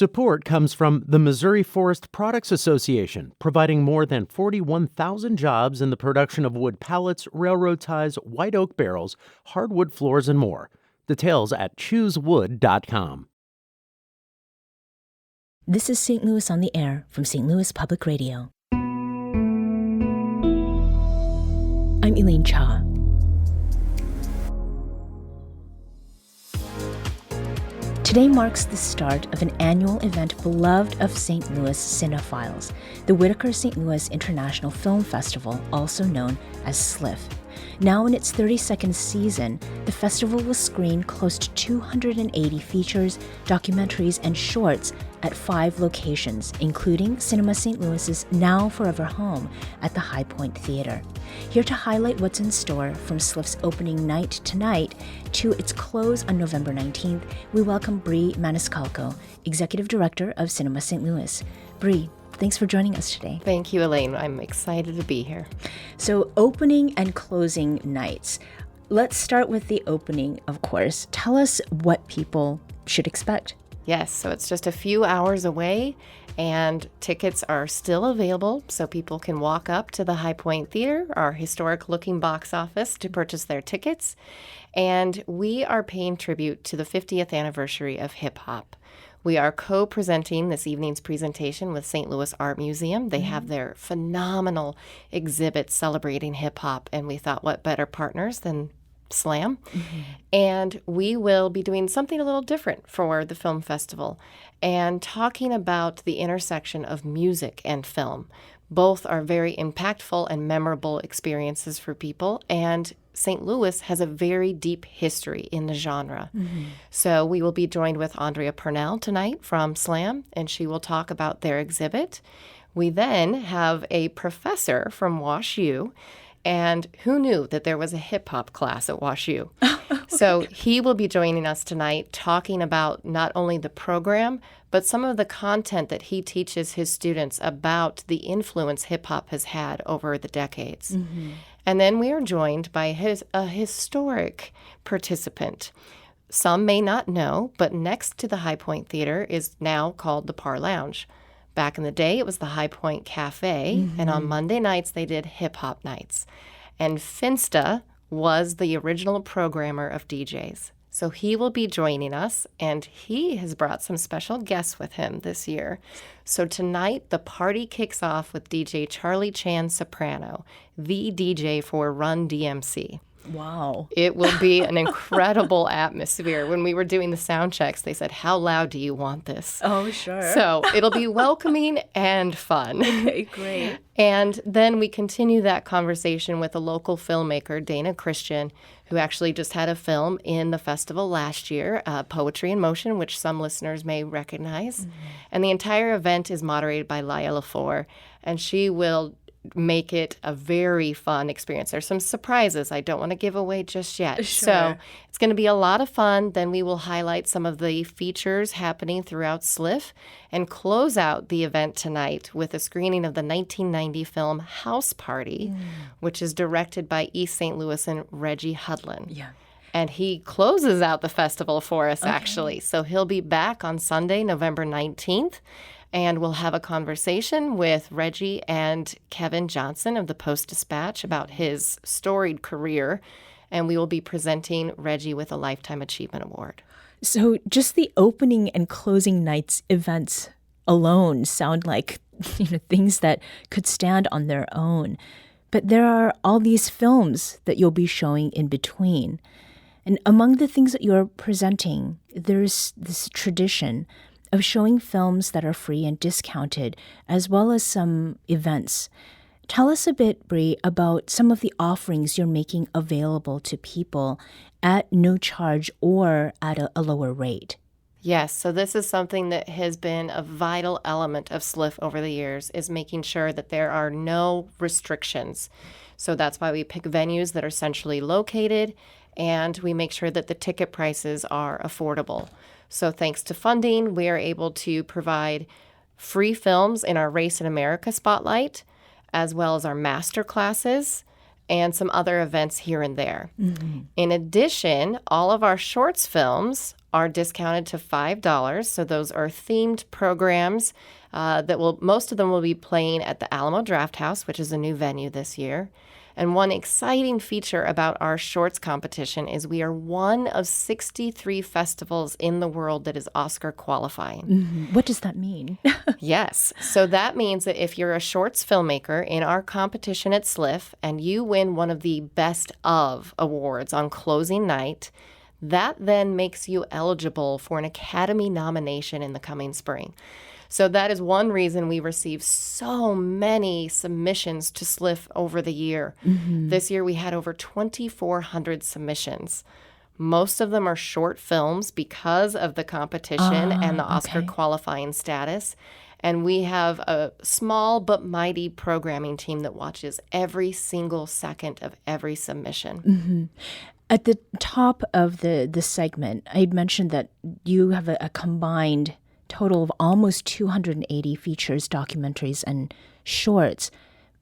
Support comes from the Missouri Forest Products Association, providing more than 41,000 jobs in the production of wood pallets, railroad ties, white oak barrels, hardwood floors, and more. Details at choosewood.com. This is St. Louis on the Air from St. Louis Public Radio. I'm Elaine Cha. Today marks the start of an annual event beloved of St. Louis cinephiles, the Whitaker St. Louis International Film Festival, also known as SLIF. Now in its 32nd season, the festival will screen close to 280 features, documentaries, and shorts at 5 locations, including Cinema St. Louis's now forever home at the High Point Theater. Here to highlight what's in store from SLIF's opening night tonight to its close on November 19th, we welcome Bree Maniscalco, Executive Director of Cinema St. Louis. Bree, thanks for joining us today. Thank you, Elaine. I'm excited to be here. So, opening and closing nights. Let's start with the opening, of course. Tell us what people should expect. Yes, so it's just a few hours away, and tickets are still available, so people can walk up to the High Point Theater, our historic-looking box office, to purchase their tickets. And we are paying tribute to the 50th anniversary of hip-hop. We are co-presenting this evening's presentation with St. Louis Art Museum. They have their phenomenal exhibit celebrating hip-hop, and we thought, what better partners than Slam? And we will be doing something a little different for the film festival and talking about the intersection of music and film. Both are very impactful and memorable experiences for people, and St. Louis has a very deep history in the genre. So we will be joined with Andrea Purnell tonight from Slam, and she will talk about their exhibit. We then have a professor from WashU, and who knew that there was a hip-hop class at WashU? So he will be joining us tonight talking about not only the program, but some of the content that he teaches his students about the influence hip-hop has had over the decades. And then we are joined by a historic participant. Some may not know, but next to the High Point Theater is now called the Par Lounge. Back in the day, it was the High Point Cafe, and on Monday nights, they did hip-hop nights. And Finsta was the original programmer of DJs. So he will be joining us, and he has brought some special guests with him this year. So tonight, the party kicks off with DJ Charlie Chan Soprano, the DJ for Run DMC. Wow. It will be an incredible atmosphere. When we were doing the sound checks, they said, how loud do you want this? Oh, sure. So it'll be welcoming and fun. Okay, great. And then we continue that conversation with a local filmmaker, Dana Christian, who actually just had a film in the festival last year, Poetry in Motion, which some listeners may recognize. And the entire event is moderated by Laia Lafour, and she will make it a very fun experience. There's some surprises I don't want to give away just yet. Sure. So it's going to be a lot of fun. Then we will highlight some of the features happening throughout SLIF and close out the event tonight with a screening of the 1990 film House Party, which is directed by East St. Louis and Reggie Hudlin. Yeah. And he closes out the festival for us, actually. So he'll be back on Sunday, November 19th. And we'll have a conversation with Reggie and Kevin Johnson of the Post-Dispatch about his storied career. And we will be presenting Reggie with a Lifetime Achievement Award. So just the opening and closing nights events alone sound like things that could stand on their own. But there are all these films that you'll be showing in between. And among the things that you're presenting, there's this tradition of showing films that are free and discounted, as well as some events. Tell us a bit, Bree, about some of the offerings you're making available to people at no charge or at a lower rate. Yes, so this is something that has been a vital element of SLIF over the years, is making sure that there are no restrictions. So that's why we pick venues that are centrally located, and we make sure that the ticket prices are affordable. So thanks to funding, we are able to provide free films in our Race in America spotlight, as well as our master classes, and some other events here and there. In addition, all of our shorts films are discounted to $5. So those are themed programs most of them will be playing at the Alamo Drafthouse, which is a new venue this year. And one exciting feature about our shorts competition is we are one of 63 festivals in the world that is Oscar qualifying. What does that mean? Yes. So that means that if you're a shorts filmmaker in our competition at SLIF and you win one of the Best of awards on closing night, that then makes you eligible for an Academy nomination in the coming spring. So that is one reason we receive so many submissions to SLIF over the year. This year we had over 2,400 submissions. Most of them are short films because of the competition and the Oscar qualifying status. And we have a small but mighty programming team that watches every single second of every submission. At the top of the segment, I had mentioned that you have a combined total of almost 280 features, documentaries, and shorts.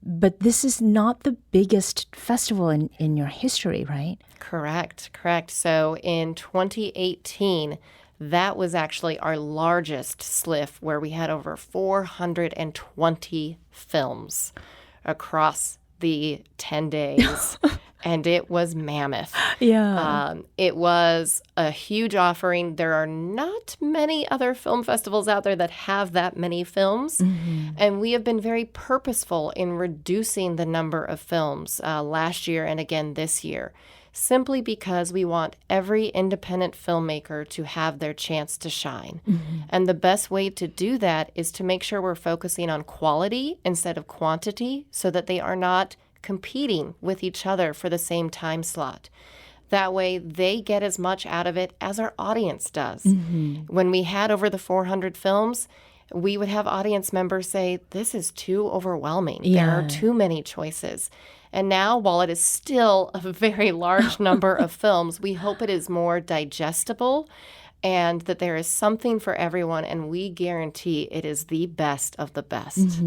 But this is not the biggest festival in your history, right? Correct. So in 2018, that was actually our largest SLIF, where we had over 420 films across the 10 days. And it was mammoth. It was a huge offering. There are not many other film festivals out there that have that many films. And we have been very purposeful in reducing the number of films last year and again this year, simply because we want every independent filmmaker to have their chance to shine. And the best way to do that is to make sure we're focusing on quality instead of quantity so that they are not competing with each other for the same time slot. That way, they get as much out of it as our audience does. When we had over the 400 films, we would have audience members say, this is too overwhelming. There are too many choices. And now, while it is still a very large number of films, we hope it is more digestible and that there is something for everyone, and we guarantee it is the best of the best.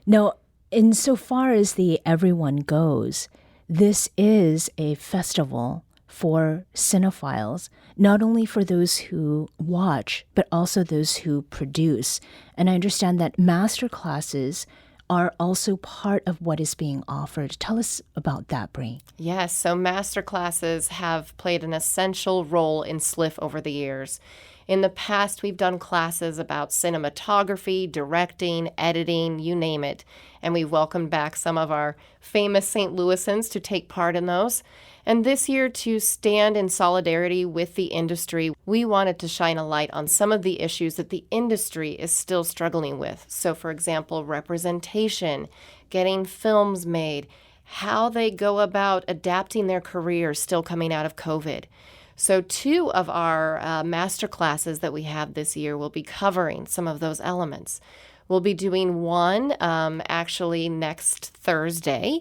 Now, insofar as the everyone goes, this is a festival for cinephiles, not only for those who watch, but also those who produce. And I understand that master classes are also part of what is being offered. Tell us about that, Bree. Yes, so master classes have played an essential role in SLIF over the years. In the past, we've done classes about cinematography, directing, editing, you name it. And we've welcomed back some of our famous St. Louisans to take part in those. And this year, to stand in solidarity with the industry, we wanted to shine a light on some of the issues that the industry is still struggling with. So, for example, representation, getting films made, how they go about adapting their careers still coming out of COVID. So 2 of our master classes that we have this year will be covering some of those elements. We'll be doing one actually next Thursday,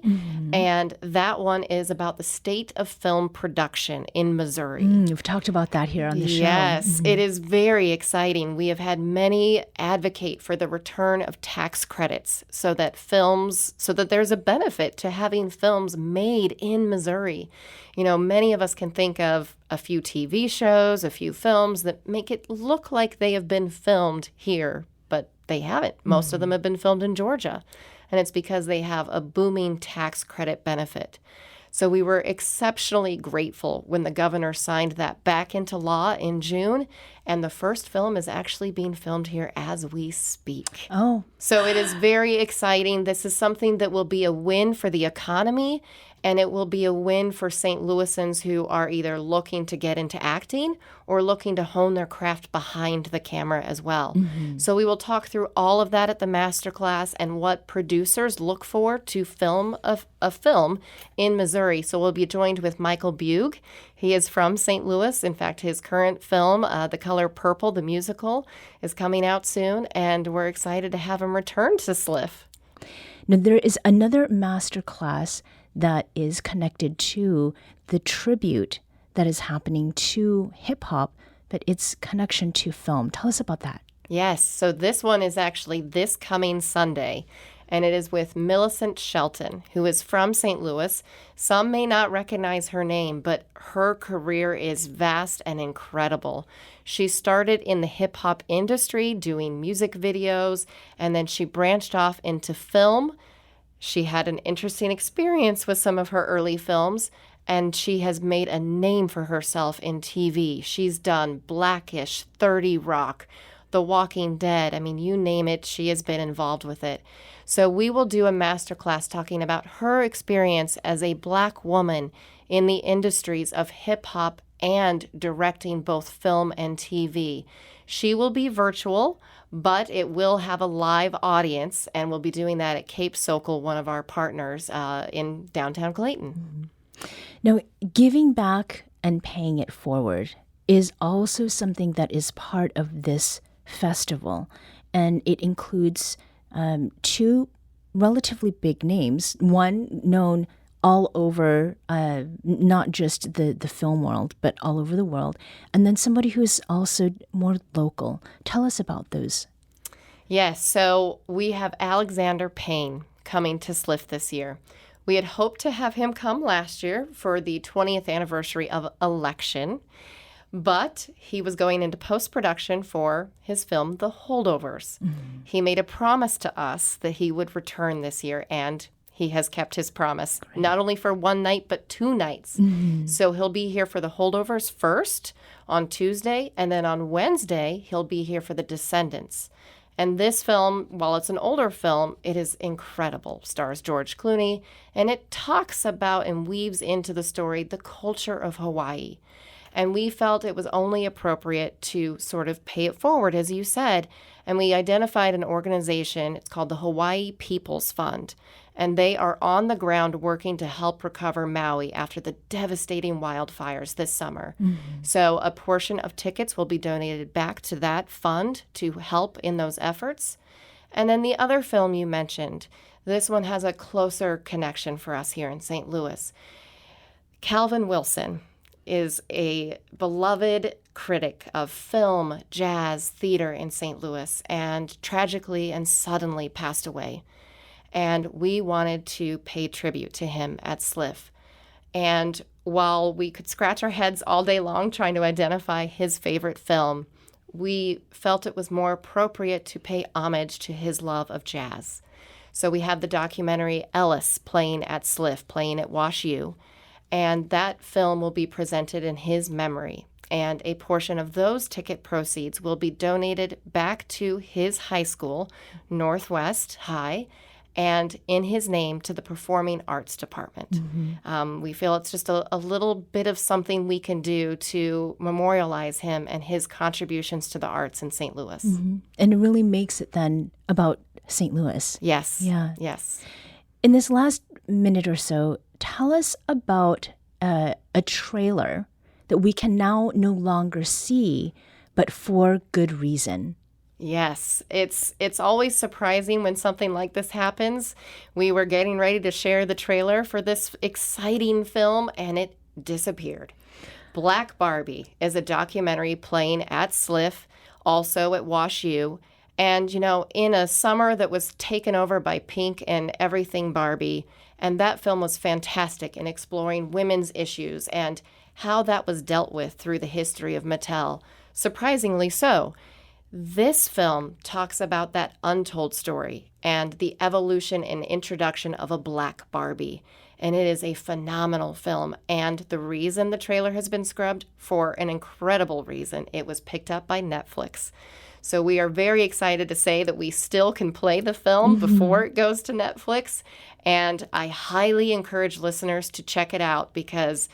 and that one is about the state of film production in Missouri. We've talked about that here on the show. Yes, it is very exciting. We have had many advocate for the return of tax credits so that there's a benefit to having films made in Missouri. You know, many of us can think of a few TV shows, a few films that make it look like they have been filmed here, but they haven't. Most of them have been filmed in Georgia, and it's because they have a booming tax credit benefit. So we were exceptionally grateful when the governor signed that back into law in June, and the first film is actually being filmed here as we speak. Oh. So it is very exciting. This is something that will be a win for the economy, and it will be a win for St. Louisans who are either looking to get into acting or looking to hone their craft behind the camera as well. So we will talk through all of that at the masterclass and what producers look for to film a film in Missouri. So we'll be joined with Michael Bug. He is from St. Louis. In fact, his current film, The Color Purple, the musical, is coming out soon, and we're excited to have him return to SLIF. Now, there is another master class that is connected to the tribute that is happening to hip-hop, but its connection to film. Tell us about that. Yes, so this one is actually this coming Sunday, and it is with Millicent Shelton, who is from St. Louis. Some may not recognize her name, but her career is vast and incredible. She started in the hip-hop industry doing music videos, and then she branched off into film. She had an interesting experience with some of her early films, and she has made a name for herself in TV. She's done Blackish, 30 Rock, The Walking Dead. I mean, you name it, she has been involved with it. So we will do a masterclass talking about her experience as a Black woman in the industries of hip-hop and directing both film and TV. She will be virtual, but it will have a live audience, and we'll be doing that at Cape Sokol, one of our partners in downtown Clayton. Now, giving back and paying it forward is also something that is part of this festival, and it includes two relatively big names, one known all over, not just the film world, but all over the world, and then somebody who's also more local. Tell us about those. Yes, so we have Alexander Payne coming to SLIF this year. We had hoped to have him come last year for the 20th anniversary of Election, but he was going into post-production for his film, The Holdovers. Mm-hmm. He made a promise to us that he would return this year, and he has kept his promise, Great. Not only for one night, but 2 nights. Mm-hmm. So he'll be here for The Holdovers first on Tuesday, and then on Wednesday, he'll be here for The Descendants. And this film, while it's an older film, it is incredible. Stars George Clooney, and it talks about and weaves into the story the culture of Hawaii. And we felt it was only appropriate to sort of pay it forward, as you said. And we identified an organization, it's called the Hawaii People's Fund. And they are on the ground working to help recover Maui after the devastating wildfires this summer. Mm-hmm. So a portion of tickets will be donated back to that fund to help in those efforts. And then the other film you mentioned, this one has a closer connection for us here in St. Louis. Calvin Wilson is a beloved critic of film, jazz, theater in St. Louis, and tragically and suddenly passed away. And we wanted to pay tribute to him at SLIF. And while we could scratch our heads all day long trying to identify his favorite film, we felt it was more appropriate to pay homage to his love of jazz. So we have the documentary Ellis playing at SLIF, playing at Wash U, and that film will be presented in his memory. And a portion of those ticket proceeds will be donated back to his high school, Northwest High, and in his name to the Performing Arts Department. Mm-hmm. We feel it's just a little bit of something we can do to memorialize him and his contributions to the arts in St. Louis. Mm-hmm. And it really makes it then about St. Louis. Yes. Yeah. Yes. In this last minute or so, tell us about a trailer that we can now no longer see, but for good reason. Yes, it's always surprising when something like this happens. We were getting ready to share the trailer for this exciting film, and it disappeared. Black Barbie is a documentary playing at SLIF, also at Wash U. And, you know, in a summer that was taken over by Pink and everything Barbie, and that film was fantastic in exploring women's issues and how that was dealt with through the history of Mattel. Surprisingly so. This film talks about that untold story and the evolution and introduction of a Black Barbie. And it is a phenomenal film. And the reason the trailer has been scrubbed, for an incredible reason, it was picked up by Netflix. So we are very excited to say that we still can play the film before it goes to Netflix. And I highly encourage listeners to check it out because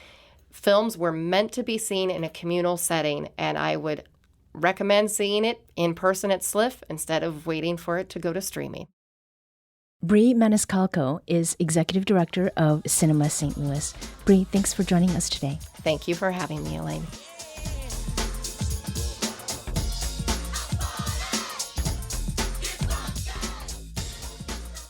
films were meant to be seen in a communal setting. And I would recommend seeing it in person at SLIF instead of waiting for it to go to streaming. Bree Maniscalco is Executive Director of Cinema St. Louis. Bree, thanks for joining us today. Thank you for having me, Elaine.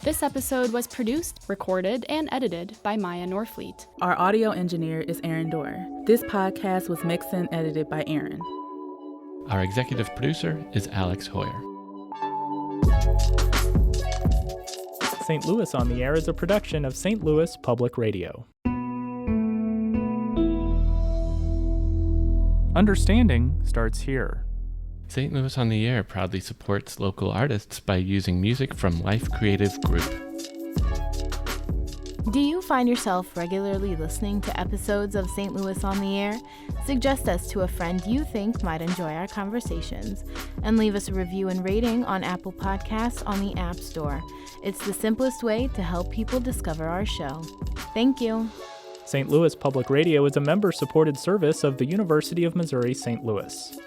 This episode was produced, recorded, and edited by Maya Norfleet. Our audio engineer is Aaron Dorr. This podcast was mixed and edited by Aaron. Our executive producer is Alex Hoyer. St. Louis on the Air is a production of St. Louis Public Radio. Understanding starts here. St. Louis on the Air proudly supports local artists by using music from Life Creative Group. Do you find yourself regularly listening to episodes of St. Louis on the Air? Suggest us to a friend you think might enjoy our conversations, and leave us a review and rating on Apple Podcasts on the App Store. It's the simplest way to help people discover our show. Thank you. St. Louis Public Radio is a member-supported service of the University of Missouri St. Louis.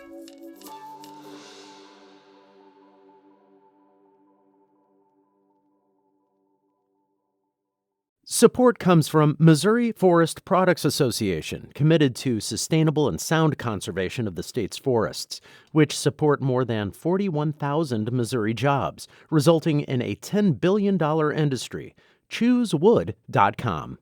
Support comes from Missouri Forest Products Association, committed to sustainable and sound conservation of the state's forests, which support more than 41,000 Missouri jobs, resulting in a $10 billion industry. ChooseWood.com.